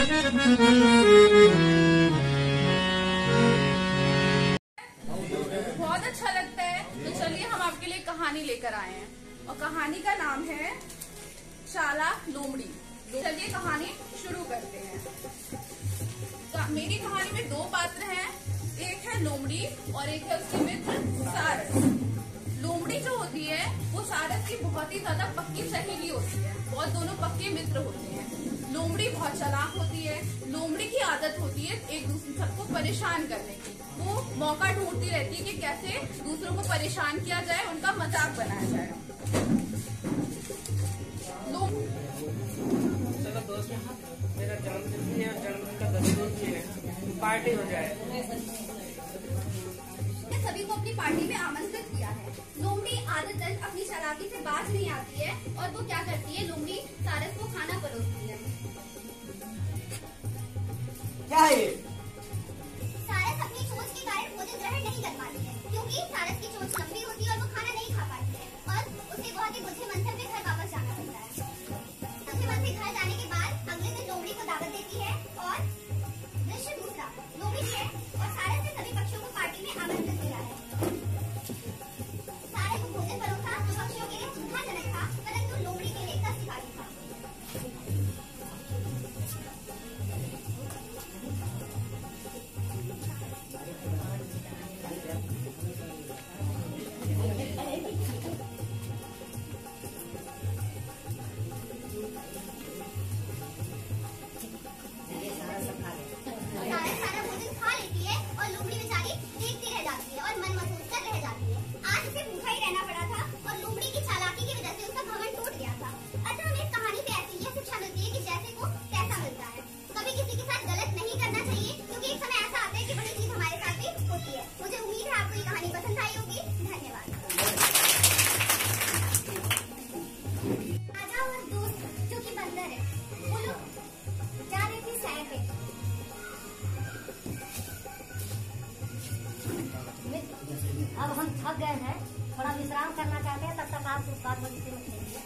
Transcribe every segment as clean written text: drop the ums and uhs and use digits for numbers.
बहुत अच्छा लगता है। तो चलिए हम आपके लिए कहानी लेकर आए हैं और कहानी का नाम है चालाक लोमड़ी। चलिए कहानी शुरू करते हैं। मेरी कहानी में दो पात्र हैं, एक है लोमड़ी और एक है उसकी मित्र सारस। लोमड़ी जो होती है वो सारस की बहुत ही ज्यादा पक्की सहेली होती है, बहुत दोनों पक्के मित्र होते हैं। लोमड़ी बहुत चालाक होती है। लोमड़ी की आदत होती है एक दूसरे सबको परेशान करने की। वो मौका ढूंढती रहती है कि कैसे दूसरों को परेशान किया जाए, उनका मजाक बनाया जाए। चलो दोस्त, मेरा जन्मदिन भी है, जन्मदिन का 10 दिन भी है, पार्टी हो जाए। सभी को अपनी पार्टी में आमंत्रित किया है। लोमड़ी आदतन अपनी चालाकी से बाज नहीं आती है और वो क्या करती है, लोमड़ी सारस को खाना परोसती है। क्या है? सारस अपनी चोंच के कारण भोजन ग्रहण नहीं कर पाती है, क्योंकि सारस की चोंच लंबी होती है और वो खाना नहीं खा पाती है और उसे बहुत ही बुझे मंथन में घर वापस जाना पड़ता है। बुझे मंथन घर जाने के बाद अगले दिन लोमड़ी को दावत देती है और दृश्य दूसरा, लोमड़ी है और सारस ने सभी पक्षियों को पार्टी में आमंत्रित किया है। सारे को भोजन परोसा जो पक्षियों के लिए सुविधाजनक था, परंतु लोमड़ी के लिए कष्टकारी था। अब हम थक गए हैं, थोड़ा विश्राम करना चाहते हैं, तब तक आप उस बात बगीचे में खेलिए।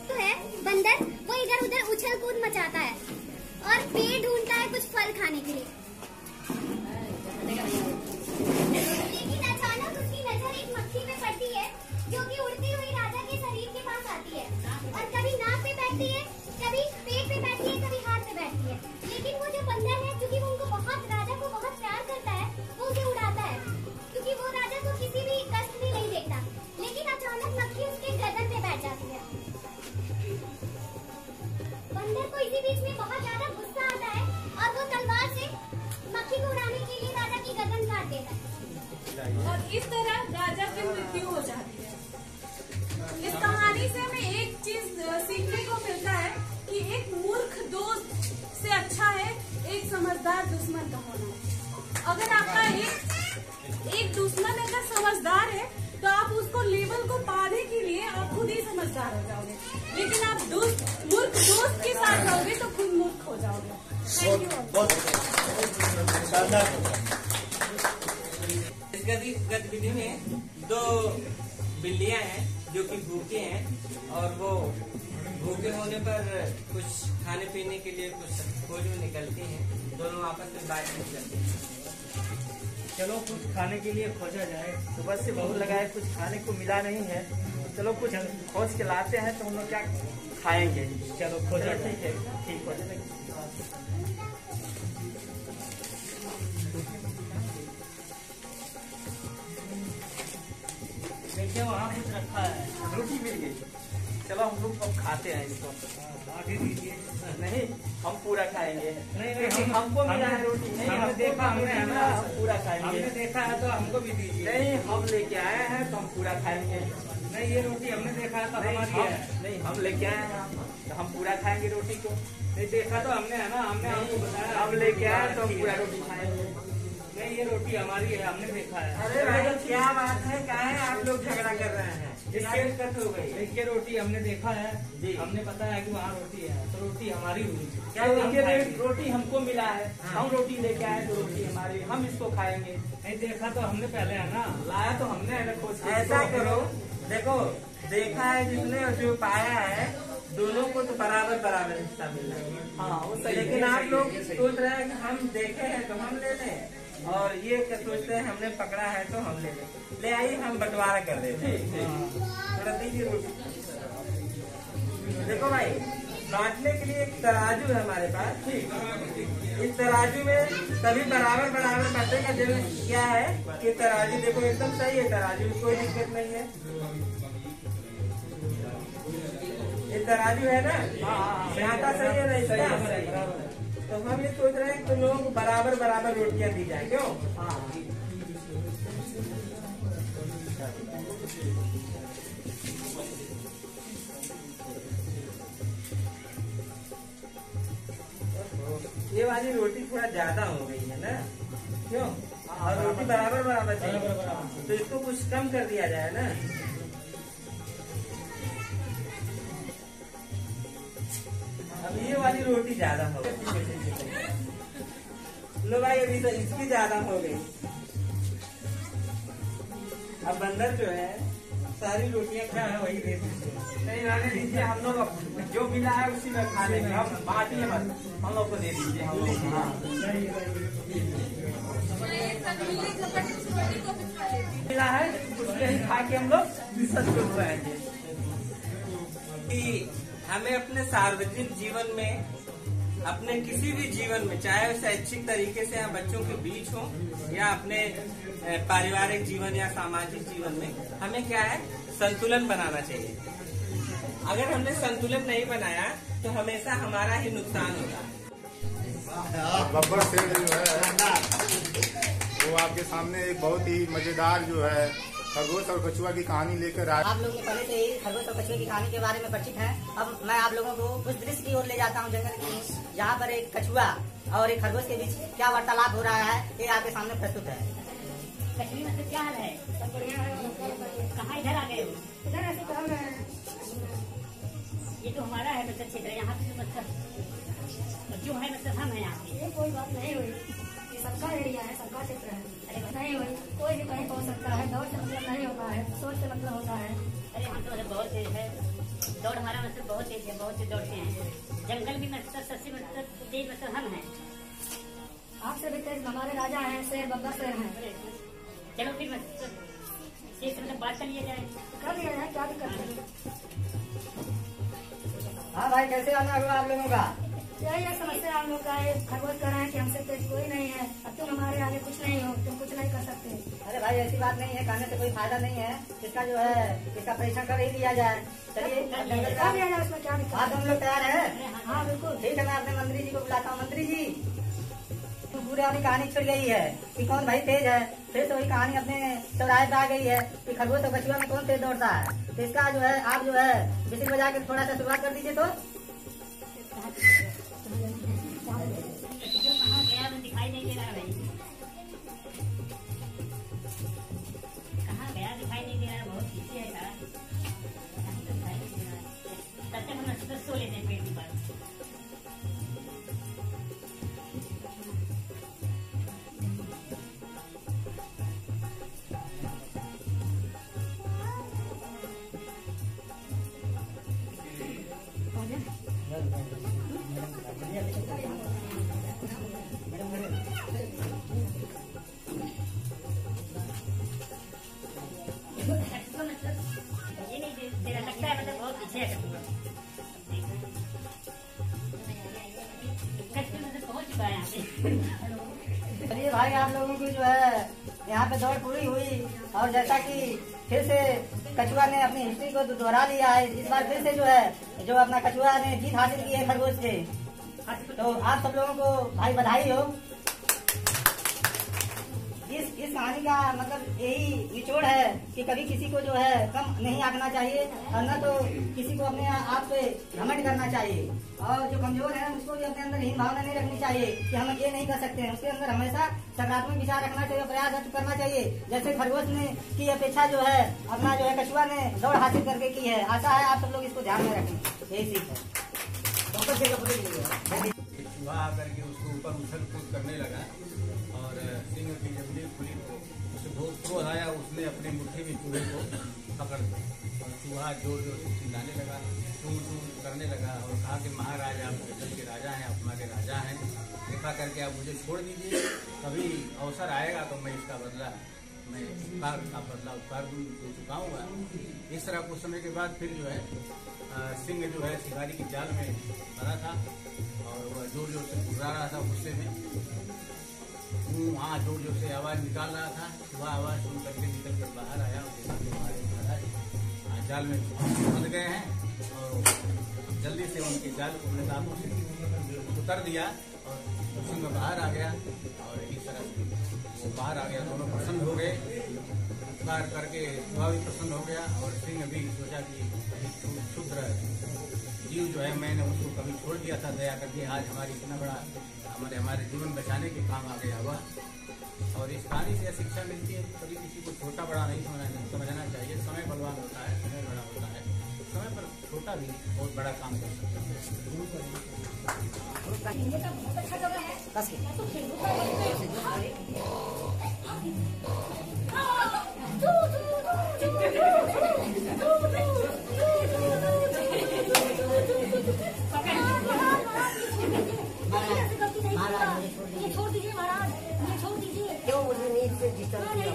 तो है बंदर, वो इधर उधर उछल कूद मचाता है और पेड़ ढूंढता है कुछ फल खाने के लिए। लेकिन अचानक उसकी नजर एक मक्खी पे पड़ती है जो कि उड़ती हुई राजा के शरीर के पास आती है और कभी नाक पे बैठती है, कभी पेट पे बैठती है, कभी हाथ पे बैठती है। लेकिन वो जो बंदर है, क्योंकि वो उनको राजा को बहुत प्यार करता है, वो उसे उड़ाता है क्योंकि वो राजा को किसी भी कष्ट भी नहीं देता। लेकिन अचानक मक्खी उसके गर्दन पे बैठ जाती है। बंदर को इसी बीच में बहुत ज्यादा गुस्सा आता है और वो तलवार से मक्खी को उड़ाने के लिए राजा की गर्दन काट देता है और इस तरह राजा की मृत्यु हो जाती है। इस कहानी से हमें एक चीज सीखने को मिलता है कि एक मूर्ख दोस्त से अच्छा है एक समझदार दुश्मन का होना। अगर आपका एक दुश्मन अगर समझदार है तो आप उसको लेवल को पाने के लिए आप खुद ही समझदार हो जाओगे, लेकिन आप मूर्ख दोस्त के साथ रहोगे तो खुद मूर्ख हो जाओगे। Thank you. इस गतिविधि में दो बिल्लियां हैं जो कि भूखे हैं और वो भूखे होने पर कुछ खाने पीने के लिए कुछ खोज में निकलती हैं। दोनों आपस में बातचीत करते हैं। चलो कुछ खाने के लिए खोजा जाए, सुबह से भूख लगा है, कुछ खाने को मिला नहीं है, तो चलो कुछ खोज के लाते हैं, तो हम लोग क्या खाएंगे। चलो खोजा, ठीक है, ठीक खोजने। देखिए वहाँ कुछ रखा है, रोटी मिल गई, चलो हम लोग अब खाते हैं इसको। आगे दीजिए। नहीं, हम पूरा खाएंगे। नहीं, हमको मिला है रोटी। नहीं, हमने देखा, हमने है ना, हम पूरा खाएंगे। हमने देखा है तो हमको भी दीजिए। नहीं, हम लेके आए हैं तो हम पूरा खाएंगे। नहीं, ये रोटी हमने देखा है तो हमारी है। नहीं, हम लेके आए हैं तो हम पूरा खाएंगे रोटी को। नहीं देखा तो हमने है ना, हमने आपको बताया, हम लेके आए तो हम पूरा रोटी खाएंगे। नहीं, ये रोटी हमारी है, हमने देखा है। अरे भाई क्या बात है, क्या है आप लोग झगड़ा कर रहे हैं? दिक्कत हो गई। ये रोटी हमने देखा है जी, हमने पता है कि वहाँ रोटी है, तो रोटी हमारी हुई। क्या रोटी हमको मिला है, हम रोटी लेके आए तो रोटी हमारी, हम इसको खाएंगे। नहीं देखा तो हमने पहले है ना, लाया तो हमने है ना। ऐसा करो, देखो देखा है जिसने जो पाया है दोनों को तो बराबर बराबर हिस्सा मिलना है। हाँ वो सही। लेकिन आप लोग सोच रहे हैं कि हम देखे हैं तो हम ले लें, और ये सोचते हैं हमने पकड़ा है तो हम ले लें। ले आइए हम बंटवारा कर देते हैं। थोड़ा दीजिए रोटी। देखो भाई, बांटने के लिए एक तराजू है हमारे पास। इस तराजू में सभी बराबर बराबर बांटेगा। जरूर क्या है कि तराजू देखो एकदम सही है, तराजू में कोई दिक्कत नहीं है। ये तराजू है ना, आटा सही है ना इसका। तो हम ये सोच रहे हैं कि तुम लोगों को बराबर बराबर रोटियां दी जाए, क्यों? ये वाली रोटी थोड़ा ज्यादा हो गई है ना, क्यों? और रोटी बराबर बराबर चाहिए, तो इसको कुछ कम कर दिया जाए ना। अब ये वाली रोटी ज्यादा हो गई। लो भाई, अभी तो इसकी ज्यादा हो गई। अब बंदर जो है सारी रोटियां क्या है वही दे दीजिए। नहीं रहने दीजिए, हम लोग जो मिला है उसी में खा लेंगे। हम बांटिए मत, हम लोग को दे दीजिए। हम लोग मिला है उसमें ही खा के हम लोग संतुष्ट रहेंगे। कि हमें अपने सार्वजनिक जीवन में, अपने किसी भी जीवन में, चाहे वो शैक्षिक तरीके से या बच्चों के बीच हो या अपने पारिवारिक जीवन या सामाजिक जीवन में, हमें क्या है संतुलन बनाना चाहिए। अगर हमने संतुलन नहीं बनाया तो हमेशा हमारा ही नुकसान होगा। बब्बर शेर जो है वो आपके सामने एक बहुत ही मजेदार जो है खरगोश और कछुआ की कहानी लेकर आए। आप लोग पहले से ही खरगोश और कछुए की कहानी के बारे में परिचित हैं। अब मैं आप लोगों को उस दृश्य की ओर ले जाता हूं जंगल की, जहां पर एक कछुआ और एक खरगोश के बीच क्या वार्तालाप हो रहा है, ये आपके सामने प्रस्तुत है। कश्मीर में तो क्या हाल है? सब बढ़िया है। कहाँ इधर आ गए हो? इधर ऐसे टहल रहे हैं। ये तो हमारा है मतलब क्षेत्र, यहाँ पे मतलब जो है मतलब हम है यहाँ पे। ये कोई बात नहीं हुई, ये सबका एरिया है, सबका क्षेत्र है। अरे नहीं हुई, कोई भी कहीं पहुँच सकता है। दौड़ से मतलब नहीं होता है, सोच से मतलब होता है। अरे हम तो मतलब बहुत तेज है, दौड़ हमारा मतलब बहुत तेज है, बहुत से दौड़ते हैं। जंगल भी मतलब सबसे मतलब तेज मतलब हम हैं। आपसे भी तेज हमारे राजा हैं, शेर बब्बर शेर हैं। चलो फिर मतलब शेर से मतलब बात कर लिया जाए। कर लिया जाए, क्या दिक्कत है? हाँ भाई, कैसे आना हुआ आप लोगों का? यही है समस्या हम लोग का। खरगोश कर रहे हैं कि हमसे तेज कोई नहीं है, अब तुम हमारे आगे कुछ नहीं हो, तुम कुछ नहीं कर सकते। अरे भाई ऐसी बात नहीं है, कहने से कोई फायदा नहीं है। इसका जो है इसका परीक्षण कर ही लिया जाए। चलिए जंगल कर का लिया जाए, उसमें क्या दिक्कत बात हम लोग तैयार है। हाँ बिल्कुल। ठीक है, मैं अपने मंत्री जी को बुलाता हूँ। मंत्री जी, तो पूरे वाली कहानी छिड़ गई है कि कौन भाई तेज है। फिर तो वही कहानी अपने चौराहे पे आ गई है कि खरगोश और कछुआ में कौन तेज दौड़ता है। तो इसका जो है आप जो है बिजली बजा के थोड़ा सा शुरुआत कर दीजिए। तो कहाँ गया तो दिखाई नहीं दे रहा भाई, कहाँ गया दिखाई नहीं दे रहा, बहुत पीछे है यार। तब तक हम सो लेते हैं पेड़ के पास। ये नहीं दे रहा, लगता है मतलब बहुत पीछे है कछुआ। मतलब पहुंच चुका है यहाँ पे। चलिए भाई, आप लोगों की जो है यहाँ पे दौड़ पूरी हुई, और जैसा कि फिर से कछुआ ने अपनी हिस्ट्री को दोहरा लिया है। इस बार फिर से जो है जो अपना कछुआ ने जीत हासिल की है खरगोश से। तो आप सब लोगों को भाई बधाई हो। इस कहानी का मतलब यही निचोड़ है कि कभी किसी को जो है कम नहीं आंकना चाहिए और न तो किसी को अपने आप पे घमंड करना चाहिए। और जो कमजोर है उसको भी अपने अंदर हीन भावना नहीं रखनी चाहिए कि हम ये नहीं कर सकते हैं। उसके अंदर हमेशा सकारात्मक विचार रखना चाहिए, प्रयास करना चाहिए। जैसे खरगोश ने की अपेक्षा जो है अपना जो है कछुआ ने दौड़ हासिल करके की है। आशा है आप सब लोग इसको ध्यान में रखें। यही सीख है। चूहा आकर के उसको ऊपर उछल कूद करने लगा और सिंह की जबली खुली तो उसे बहुत क्रोध आया। उसने अपनी मुट्ठी में चूहे को पकड़ लिया और चूहा जोर जोर से चिल्लाने लगा, टू टू करने लगा और कहा कि महाराज आप जंगल के राजा हैं, आप हमारे राजा हैं, कृपा करके आप मुझे छोड़ दीजिए। कभी अवसर आएगा तो मैं इसका बदला, मैं उपकार दे चुका हूँ। इस तरह कुछ समय के बाद फिर जो है सिंह जो है शिकारी की जाल में पड़ा था और वह जोर जोर से घुरा रहा था गुस्से में। वहाँ जोर जोर से आवाज निकाल रहा था। वह आवाज सुन करके निकल कर बाहर आया और हमारे जाल में फंस गए हैं और जल्दी से उनके जाल को अपने दांतों से उतर दिया और सिंह बाहर आ गया और इस तरह से वो बाहर आ गया। दोनों प्रसन्न हो गए। बाहर करके चूहा भी प्रसन्न हो गया और सिंह भी सोचा कि क्षुद्र जीव जो है मैंने उसको कभी छोड़ दिया था दया करके, आज हमारी इतना बड़ा हमारे जीवन बचाने के काम आ गया हुआ। और इस कहानी से शिक्षा मिलती है कभी किसी को छोटा बड़ा नहीं समझना चाहिए। समय बलवान होता है, समय बड़ा होता है, समय पर छोटा भी बहुत बड़ा काम कर सकता ये छोड़ दीजिए महाराज, ये छोड़ दीजिए। क्यों मुझे नींद से डिस्टर्ब किया?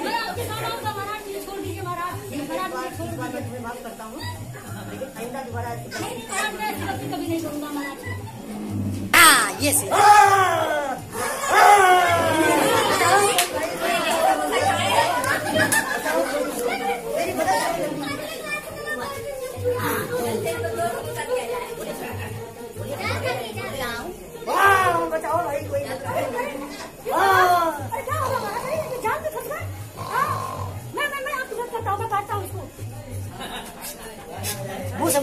मैं आपके साथ आऊंगा महाराज, ये छोड़ दीजिए महाराज। मैं माफ करता हूँ लेकिन आइंदा दोबारा नहीं महाराज, मैं ऐसी गलती कभी नहीं करूंगा महाराज। ये से बचाओ भाई, कोई क्या होगा महाराज? जान में फंस गए। मैं आपकी मदद करता हूँ, मैं काटता हूँ इसको। मुँह से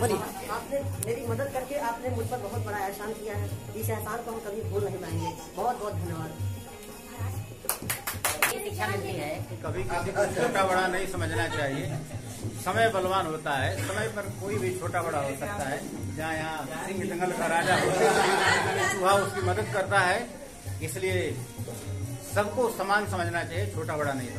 बोलिए। आपने मेरी मदद करके आपने मुझ पर बहुत बड़ा एहसान किया है। इस एहसान को हम कभी भूल नहीं पाएंगे। बहुत बहुत धन्यवाद। शिक्षा मिलती है कभी किसी को छोटा बड़ा नहीं समझना चाहिए। समय बलवान होता है, समय पर कोई भी छोटा बड़ा हो सकता है। जहाँ यहाँ सिंह जंगल का राजा होता है, चूहा उसकी मदद करता है, इसलिए सबको समान समझना चाहिए, छोटा बड़ा नहीं।